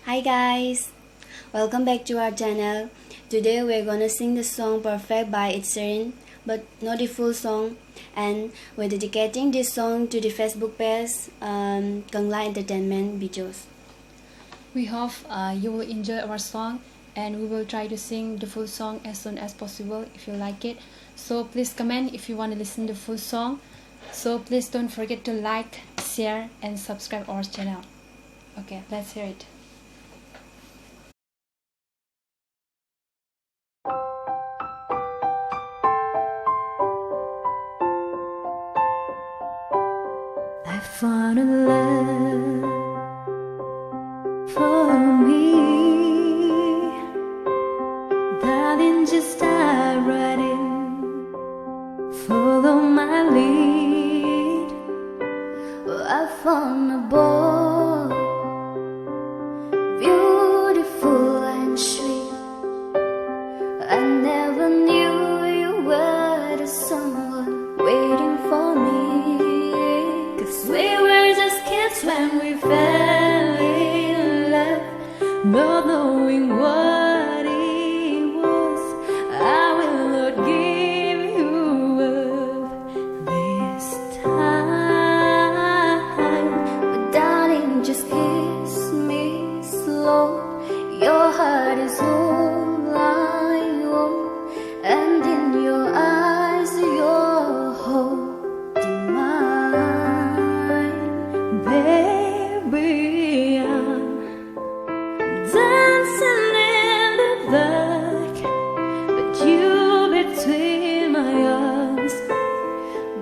Hi guys, welcome back to our channel. Today we're gonna sing the song Perfect by Ed Sheeran, but not the full song, and we're dedicating this song to the Facebook page Kangla Entertainment Bijos. We hope you will enjoy our song, and we will try to sing the full song as soon as possible if you like it. So please comment if you want to listen to the full song. So please don't forget to like, share and subscribe our channel. Okay, let's hear it. I found a love for me, darling, just dive right in, follow my lead. I found a boy, beautiful and sweet. I never knew you were the someone waiting for me. 'Cause we were just kids when we fell in love, not knowing what it was. I will not give you up this time, but darling, just kiss me slow. Your heart is all I own, and in your eyes you're holding mine. Baby, I'm dancing in the dark, but you between my arms,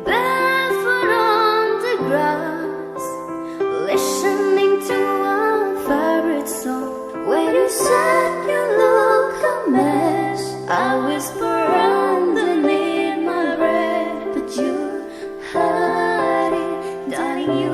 barefoot on the grass, listening to our favorite song. When you said you look a mess, I whisper underneath my breath, but you heard it, darling, you